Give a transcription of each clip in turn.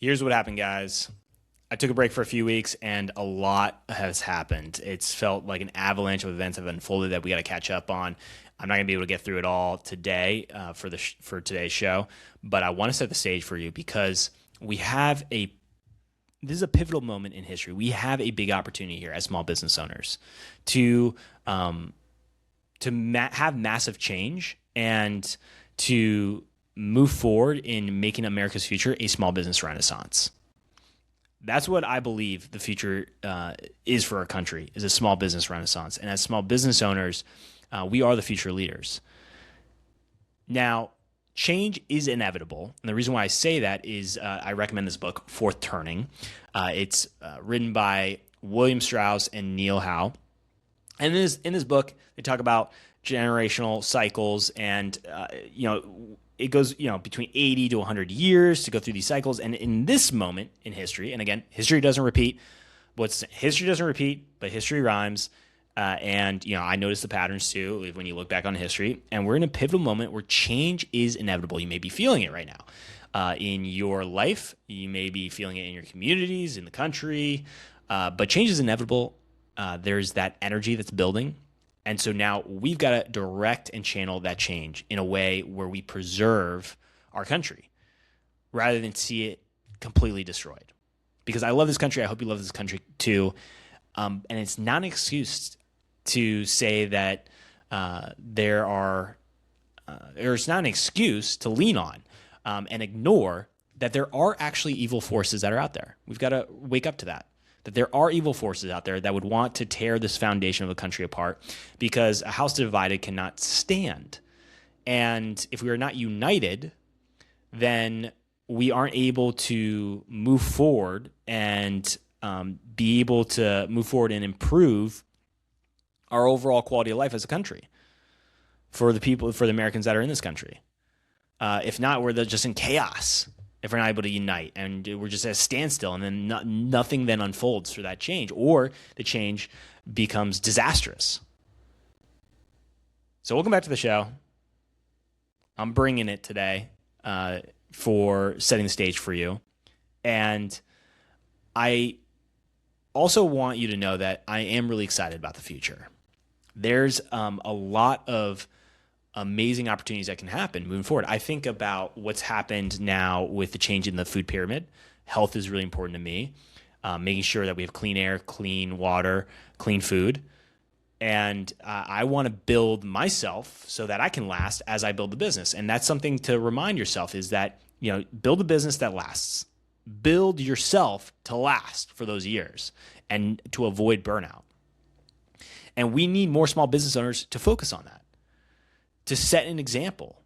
Here's what happened, guys. I took a break for a few weeks and a lot has happened. It's felt like an avalanche of events have unfolded that we got to catch up on. I'm not going to be able to get through it all today for today's show, but I want to set the stage for you because we have this is a pivotal moment in history. We have a big opportunity here as small business owners to have massive change and to move forward in making America's future a small business renaissance. That's what I believe the future is for our country, is a small business renaissance. And as small business owners, we are the future leaders. Now, change is inevitable. And the reason why I say that is I recommend this book, Fourth Turning. It's written by William Strauss and Neil Howe. And in this book, they talk about generational cycles and, it goes, between 80 to 100 years to go through these cycles. And in this moment in history, and again, history doesn't repeat, but history rhymes. I notice the patterns too when you look back on history. And we're in a pivotal moment where change is inevitable. You may be feeling it right now in your life. You may be feeling it in your communities, in the country. But change is inevitable. There's that energy that's building. And so now we've got to direct and channel that change in a way where we preserve our country rather than see it completely destroyed. Because I love this country. I hope you love this country too. And it's not an excuse to say that it's not an excuse to lean on and ignore that there are actually evil forces that are out there. We've got to wake up to that there are evil forces out there that would want to tear this foundation of the country apart because a house divided cannot stand. And if we are not united, then we aren't able to move forward and be able to move forward and improve our overall quality of life as a country for the Americans that are in this country. If not, we're just in chaos if we're not able to unite, and we're just at a standstill, and then nothing then unfolds for that change, or the change becomes disastrous. So welcome back to the show. I'm bringing it today for setting the stage for you. And I also want you to know that I am really excited about the future. There's a lot of amazing opportunities that can happen moving forward. I think about what's happened now with the change in the food pyramid. Health is really important to me. Making sure that we have clean air, clean water, clean food. And I want to build myself so that I can last as I build the business. And that's something to remind yourself is that, build a business that lasts. Build yourself to last for those years and to avoid burnout. And we need more small business owners to focus on that, to set an example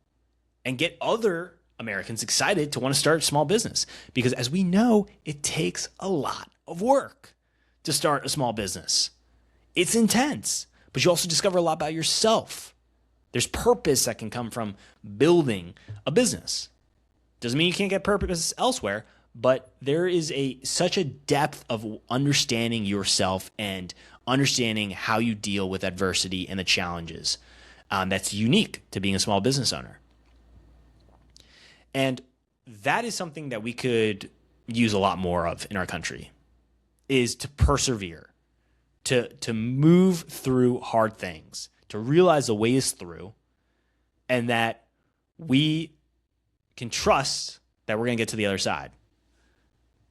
and get other Americans excited to want to start a small business. Because as we know, it takes a lot of work to start a small business. It's intense, but you also discover a lot about yourself. There's purpose that can come from building a business. Doesn't mean you can't get purpose elsewhere, but there is such a depth of understanding yourself and understanding how you deal with adversity and the challenges that's unique to being a small business owner. And that is something that we could use a lot more of in our country, is to persevere, to move through hard things, to realize the way is through, and that we can trust that we're going to get to the other side.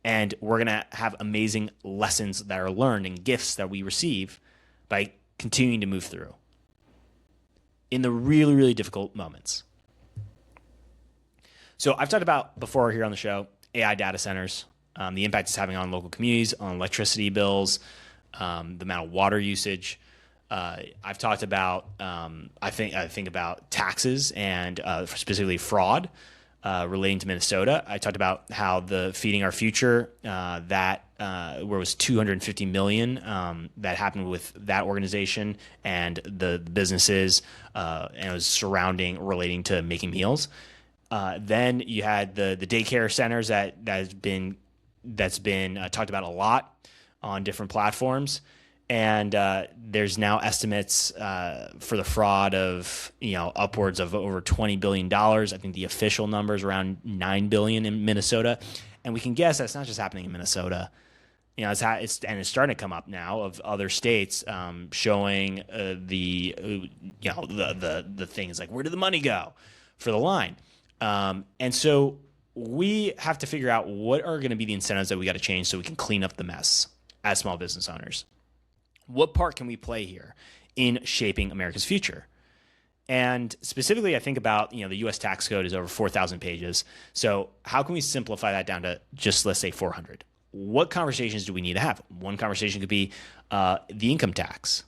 And we're going to have amazing lessons that are learned and gifts that we receive by continuing to move through in the really, really difficult moments. So I've talked about before here on the show, AI data centers, the impact it's having on local communities, on electricity bills, the amount of water usage. I've talked about, I think about taxes and specifically fraud relating to Minnesota. I talked about how the Feeding Our Future, where it was $250 million that happened with that organization and the businesses, and it was relating to making meals. Then you had the daycare centers that's been talked about a lot on different platforms. And there's now estimates for the fraud of upwards of over $20 billion. I think the official number is around $9 billion in Minnesota. And we can guess that's not just happening in Minnesota. It's starting to come up now of other states showing the things like, where did the money go for the line? And so we have to figure out what are going to be the incentives that we got to change so we can clean up the mess as small business owners. What part can we play here in shaping America's future? And specifically, I think about, the U.S. tax code is over 4,000 pages. So how can we simplify that down to just, let's say, 400? What conversations do we need to have? One conversation could be the income tax.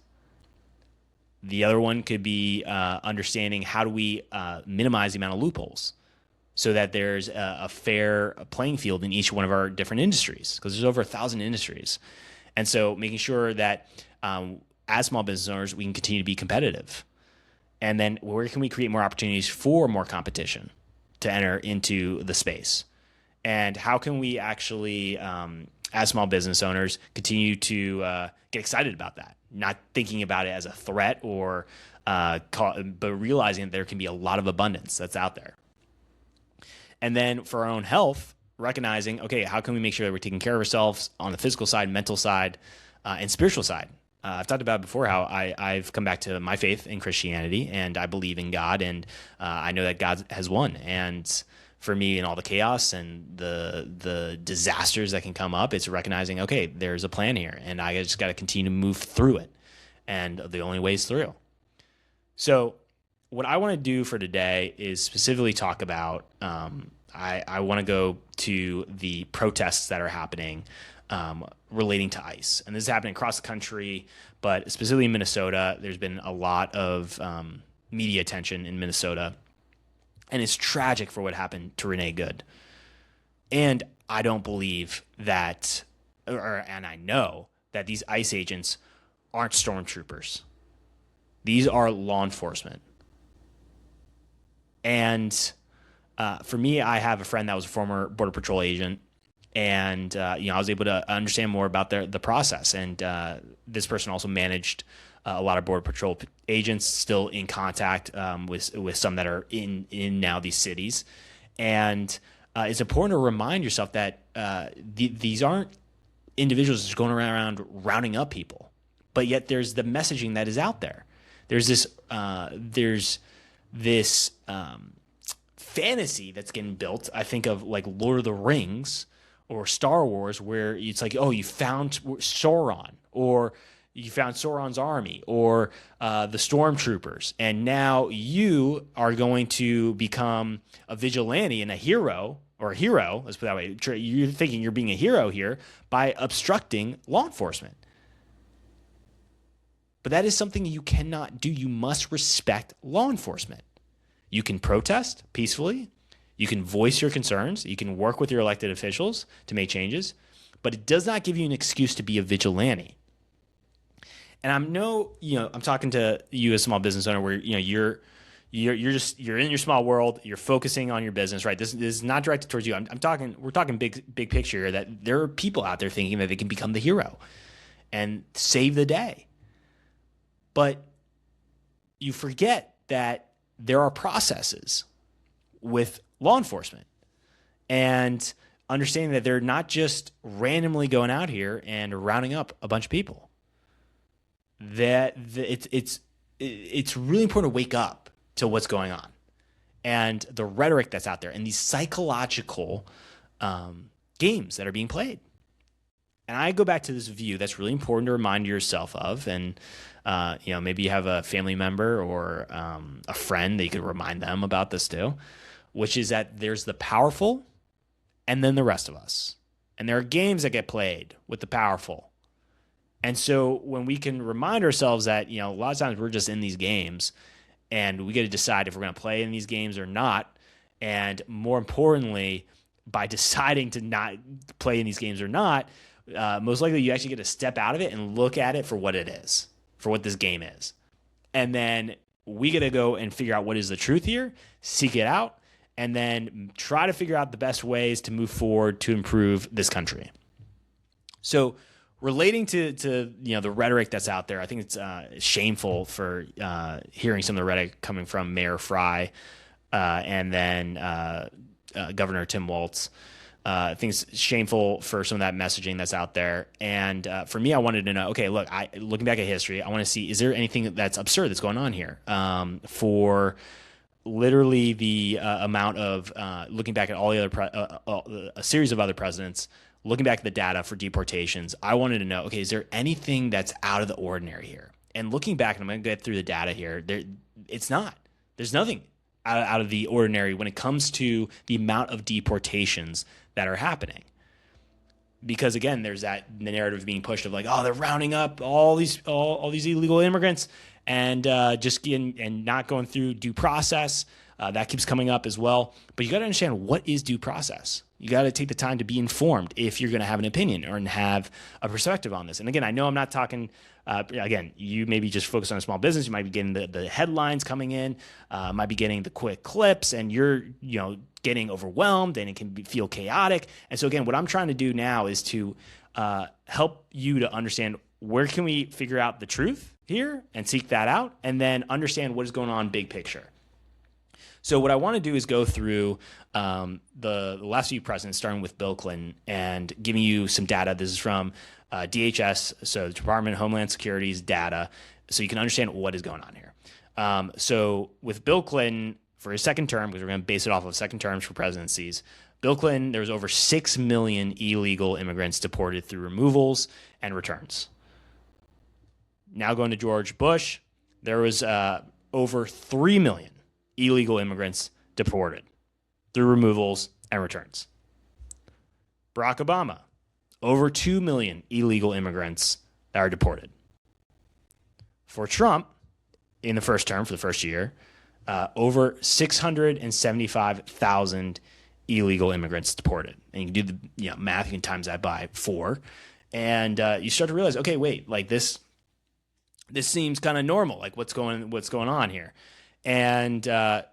The other one could be understanding how do we minimize the amount of loopholes so that there's a fair playing field in each one of our different industries, because there's over 1,000 industries. And so making sure that as small business owners, we can continue to be competitive. And then where can we create more opportunities for more competition to enter into the space? And how can we actually, as small business owners, continue to get excited about that? Not thinking about it as a threat but realizing that there can be a lot of abundance that's out there. And then for our own health, recognizing, okay, how can we make sure that we're taking care of ourselves on the physical side, mental side, and spiritual side? I've talked about before how I've come back to my faith in Christianity, and I believe in God, and I know that God has won. And for me, in all the chaos and the disasters that can come up, it's recognizing, okay, there's a plan here, and I just got to continue to move through it. And the only way is through. So what I want to do for today is specifically talk about, I want to go to the protests that are happening relating to ICE. And this is happening across the country, but specifically in Minnesota, there's been a lot of media attention in Minnesota. And it's tragic for what happened to Renee Good. And I don't believe that, and I know that these ICE agents aren't stormtroopers. These are law enforcement. And for me, I have a friend that was a former Border Patrol agent. And, I was able to understand more about the process. And this person also managed a lot of Border Patrol agents, still in contact with some that are in now these cities. And it's important to remind yourself that these aren't individuals just going around rounding up people. But yet there's the messaging that is out there. There's this fantasy that's getting built. I think of like Lord of the Rings or Star Wars, where it's like, oh, you found Sauron, or you found Sauron's army, or the stormtroopers, and now you are going to become a vigilante and a hero, or a hero, let's put it that way. You're thinking you're being a hero here by obstructing law enforcement. But that is something you cannot do. You must respect law enforcement. You can protest peacefully. You can voice your concerns. You can work with your elected officials to make changes, but it does not give you an excuse to be a vigilante. And I'm talking to you as a small business owner where, you're in your small world. You're focusing on your business, right? This is not directed towards you. We're talking big picture here, that there are people out there thinking that they can become the hero and save the day. But you forget that there are processes with law enforcement, and understanding that they're not just randomly going out here and rounding up a bunch of people. It's really important to wake up to what's going on and the rhetoric that's out there and these psychological games that are being played. And I go back to this view that's really important to remind yourself of. And maybe you have a family member or a friend that you could remind them about this too, which is that there's the powerful and then the rest of us. And there are games that get played with the powerful. And so when we can remind ourselves that, a lot of times we're just in these games and we get to decide if we're going to play in these games or not. And more importantly, by deciding to not play in these games or not, most likely you actually get to step out of it and look at it for what it is, for what this game is. And then we get to go and figure out what is the truth here, seek it out, and then try to figure out the best ways to move forward to improve this country. So relating to the rhetoric that's out there, I think it's shameful for hearing some of the rhetoric coming from Mayor Fry and then Governor Tim Walz, I think it's shameful for some of that messaging that's out there. And for me, I wanted to know, okay, look, looking back at history, I want to see, is there anything that's absurd that's going on here? For literally the amount of looking back at all the other a series of other presidents, looking back at the data for deportations, I wanted to know, okay, is there anything that's out of the ordinary here? And looking back, and I'm going to get through the data here, it's not. There's nothing out of the ordinary when it comes to the amount of deportations that are happening. Because again, there's the narrative being pushed of like, oh, they're rounding up all these illegal immigrants and not going through due process. That keeps coming up as well. But you got to understand, what is due process? You got to take the time to be informed if you're going to have an opinion or have a perspective on this. And again, I know I'm not talking, again, you maybe just focus on a small business. You might be getting the headlines coming in, might be getting the quick clips, and you're, getting overwhelmed, and it can feel chaotic. And so again, what I'm trying to do now is to help you to understand, where can we figure out the truth here and seek that out, and then understand what is going on big picture. So what I want to do is go through the last few presidents, starting with Bill Clinton, and giving you some data. This is from DHS, so the Department of Homeland Security's data, so you can understand what is going on here. So with Bill Clinton, for his second term, because we're going to base it off of second terms for presidencies, Bill Clinton, there was over 6 million illegal immigrants deported through removals and returns. Now going to George Bush, there was over 3 million illegal immigrants deported through removals and returns. Barack Obama, over 2 million illegal immigrants that are deported. For Trump, in the first term, for the first year, over 675,000 illegal immigrants deported. And you can do the math, you can times that by 4. And you start to realize, okay, wait, like this seems kind of normal. Like what's going on here? And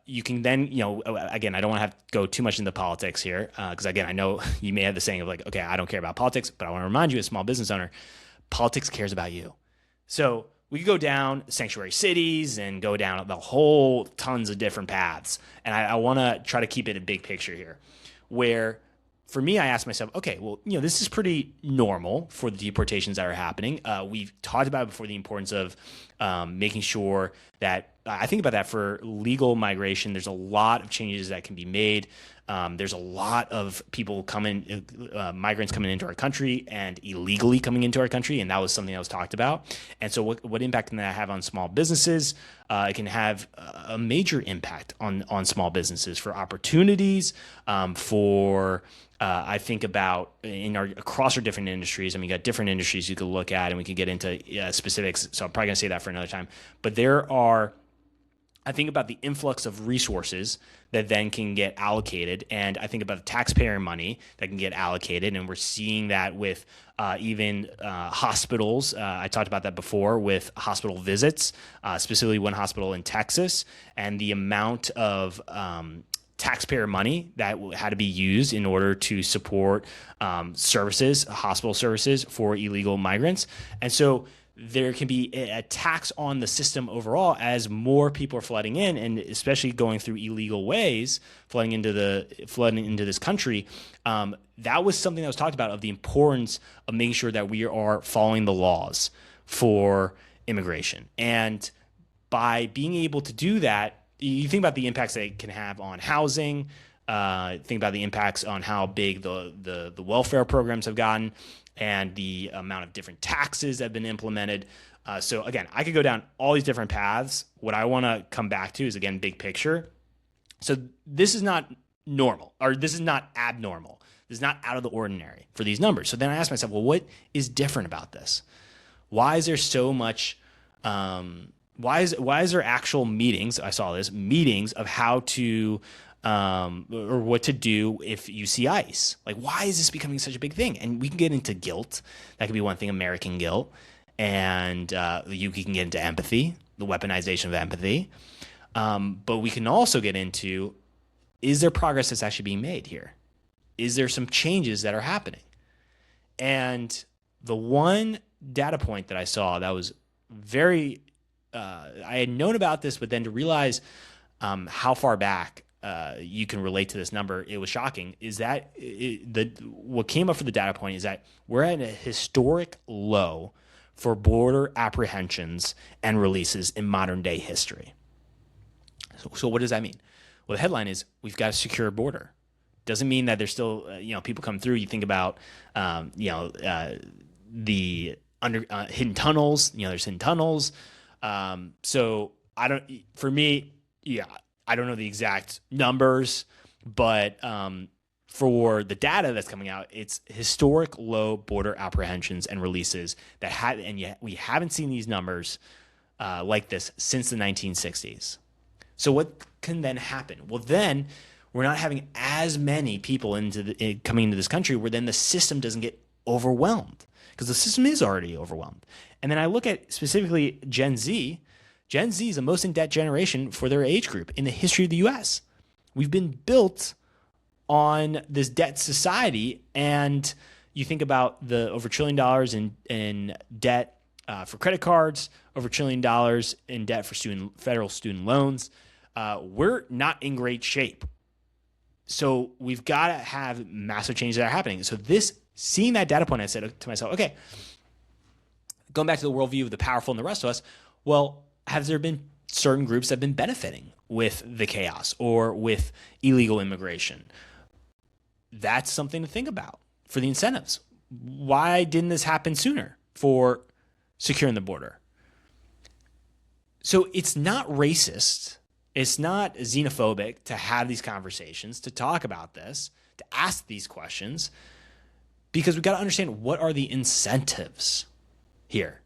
you can then, again, I don't want to have to go too much into politics here, because again, I know you may have the saying of like, okay, I don't care about politics, but I want to remind you, as a small business owner, politics cares about you. So we could go down sanctuary cities and go down the whole tons of different paths. And I want to try to keep it a big picture here, where for me, I asked myself, okay, well, this is pretty normal for the deportations that are happening. We've talked about before the importance of making sure that, I think about that for legal migration. There's a lot of changes that can be made. There's a lot of people migrants coming into our country and illegally coming into our country, and that was something that was talked about. And so what impact can that have on small businesses? It can have a major impact on small businesses for opportunities, I think about across our different industries. I mean, you got different industries you could look at, and we could get into specifics. So I'm probably going to say that for another time. But I think about the influx of resources that then can get allocated, and I think about the taxpayer money that can get allocated, and we're seeing that with even hospitals. I talked about that before with hospital visits, specifically one hospital in Texas, and the amount of taxpayer money that had to be used in order to support hospital services for illegal migrants. And so there can be a tax on the system overall as more people are flooding in, and especially going through illegal ways, flooding into this country. That was something that was talked about, of the importance of making sure that we are following the laws for immigration. And by being able to do that, you think about the impacts that it can have on housing. Think about the impacts on how big the welfare programs have gotten, and the amount of different taxes that have been implemented. So again, I could go down all these different paths. What I want to come back to is, again, big picture. So this is not normal, or this is not abnormal. This is not out of the ordinary for these numbers. So then I asked myself, well, what is different about this? Why is there so much? Why is there actual meetings? I saw this meetings of how to or what to do if you see ICE. Like, why is this becoming such a big thing? And we can get into guilt. That could be one thing, American guilt. And you can get into empathy, the weaponization of empathy. But we can also get into, is there progress that's actually being made here? Is there some changes that are happening? And the one data point that I saw that was very, I had known about this, but then to realize how far back you can relate to this number, it was shocking, is that what came up for the data point is that we're at a historic low for border apprehensions and releases in modern day history. So what does that mean? Well, the headline is we've got a secure border. Doesn't mean that there's still people come through. You think about the hidden tunnels. There's hidden tunnels. So I don't. For me, I don't know the exact numbers, but for the data that's coming out, it's historic low border apprehensions and releases and yet we haven't seen these numbers like this since the 1960s. So what can then happen? Well, then we're not having as many people coming into this country where then the system doesn't get overwhelmed, because the system is already overwhelmed. And then I look at specifically Gen Z. Gen Z is the most in-debt generation for their age group in the history of the U.S. We've been built on this debt society, and you think about the over $1 trillion in debt for credit cards, over $1 trillion in debt for federal student loans. We're not in great shape. So we've got to have massive changes that are happening. So seeing that data point, I said to myself, okay, going back to the worldview of the powerful and the rest of us, well, have there been certain groups that have been benefiting with the chaos or with illegal immigration? That's something to think about for the incentives. Why didn't this happen sooner for securing the border? So it's not racist. It's not xenophobic to have these conversations, to talk about this, to ask these questions, because we've got to understand what are the incentives here.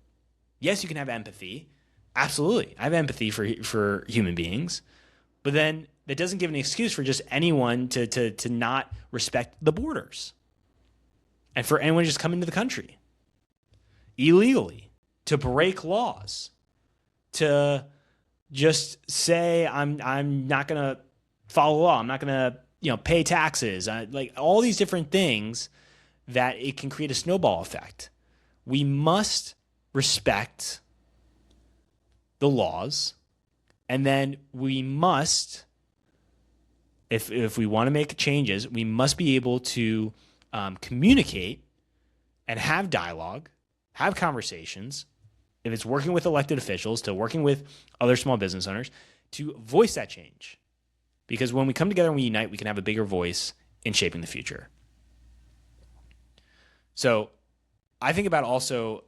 Yes, you can have empathy. Absolutely. I have empathy for human beings, but then that doesn't give an excuse for just anyone to not respect the borders and for anyone to just come into the country illegally, to break laws, to just say I'm not going to follow law, I'm not going to pay taxes, like all these different things that it can create a snowball effect. We must respect the laws, and then we must, if we want to make changes, we must be able to communicate and have dialogue, have conversations. If it's working with elected officials, to working with other small business owners, to voice that change. Because when we come together and we unite, we can have a bigger voice in shaping the future. So I think about also,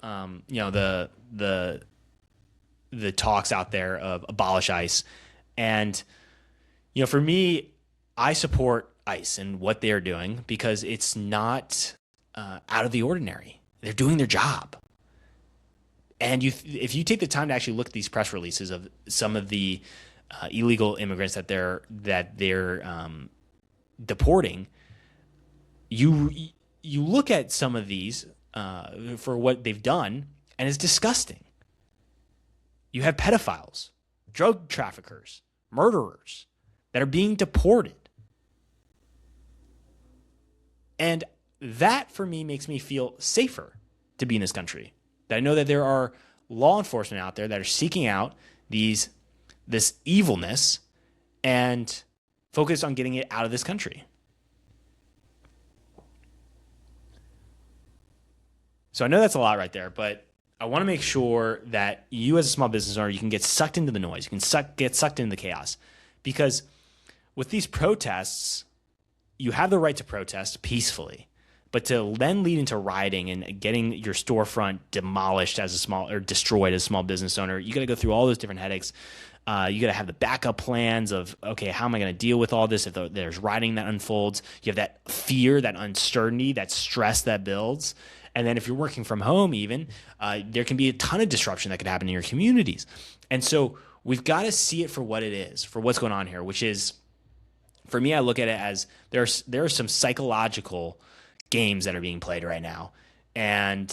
the talks out there of abolish ICE. And, for me, I support ICE and what they're doing because it's not out of the ordinary. They're doing their job. And if you take the time to actually look at these press releases of some of the illegal immigrants that they're deporting, you look at some of these for what they've done, and it's disgusting. You have pedophiles, drug traffickers, murderers that are being deported. And that, for me, makes me feel safer to be in this country. That I know that there are law enforcement out there that are seeking out this evilness and focused on getting it out of this country. So I know that's a lot right there, but I want to make sure that you as a small business owner, you can get sucked into the noise. You can get sucked into the chaos. Because with these protests, you have the right to protest peacefully. But to then lead into rioting and getting your storefront demolished destroyed as a small business owner, you got to go through all those different headaches. You got to have the backup plans of, okay, how am I going to deal with all this if there's rioting that unfolds? You have that fear, that uncertainty, that stress that builds. And then if you're working from home even, there can be a ton of disruption that could happen in your communities. And so we've got to see it for what it is, for what's going on here, which is, for me, I look at it as there are some psychological games that are being played right now. And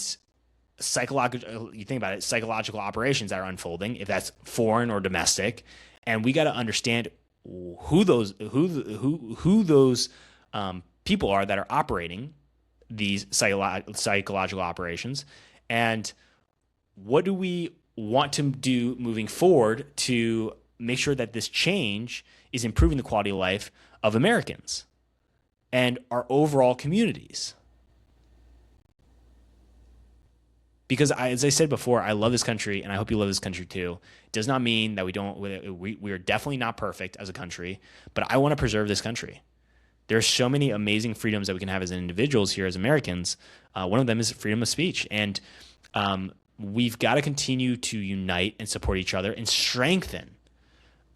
you think about it, psychological operations that are unfolding, if that's foreign or domestic. And we got to understand who those people are that are operating these psychological operations, and what do we want to do moving forward to make sure that this change is improving the quality of life of Americans and our overall communities. Because as I said before, I love this country, and I hope you love this country too. It does not mean that we are definitely not perfect as a country, but I want to preserve this country. There are so many amazing freedoms that we can have as individuals here as Americans. One of them is freedom of speech. And we've got to continue to unite and support each other and strengthen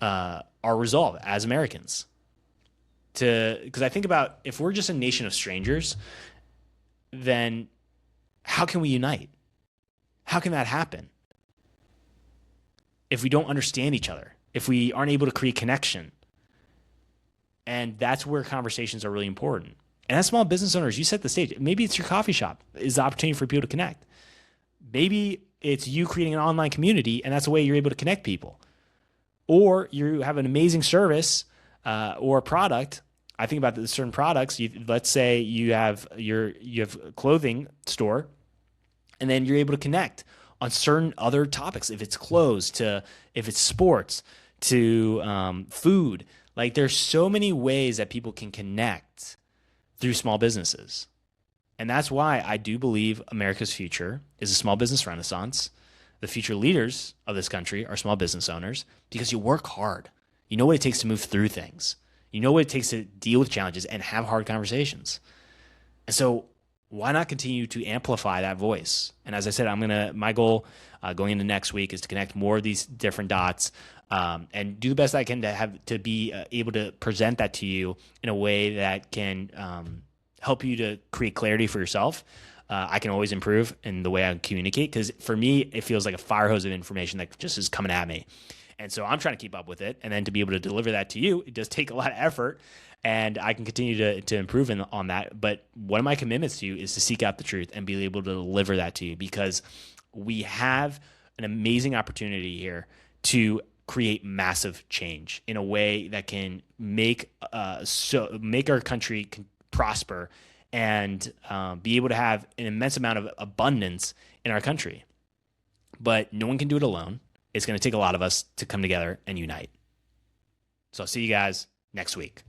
our resolve as Americans. Because I think about, if we're just a nation of strangers, then how can we unite? How can that happen? If we don't understand each other, if we aren't able to create connection. And that's where conversations are really important. And as small business owners, you set the stage. Maybe it's your coffee shop is the opportunity for people to connect. Maybe it's you creating an online community, and that's the way you're able to connect people. Or you have an amazing service or product. I think about certain products. Let's say you have a clothing store, and then you're able to connect on certain other topics. If it's clothes, if it's sports, to food. Like, there's so many ways that people can connect through small businesses. And that's why I do believe America's future is a small business renaissance. The future leaders of this country are small business owners, because you work hard. You know what it takes to move through things. You know what it takes to deal with challenges and have hard conversations. And so why not continue to amplify that voice? And as I said, my goal going into next week is to connect more of these different dots and do the best I can to be able to present that to you in a way that can help you to create clarity for yourself. I can always improve in the way I communicate, because for me, it feels like a fire hose of information that just is coming at me. And so I'm trying to keep up with it. And then to be able to deliver that to you, it does take a lot of effort, and I can continue to improve on that. But one of my commitments to you is to seek out the truth and be able to deliver that to you, because we have an amazing opportunity here to create massive change in a way that can make our country prosper and be able to have an immense amount of abundance in our country. But no one can do it alone. It's going to take a lot of us to come together and unite. So I'll see you guys next week.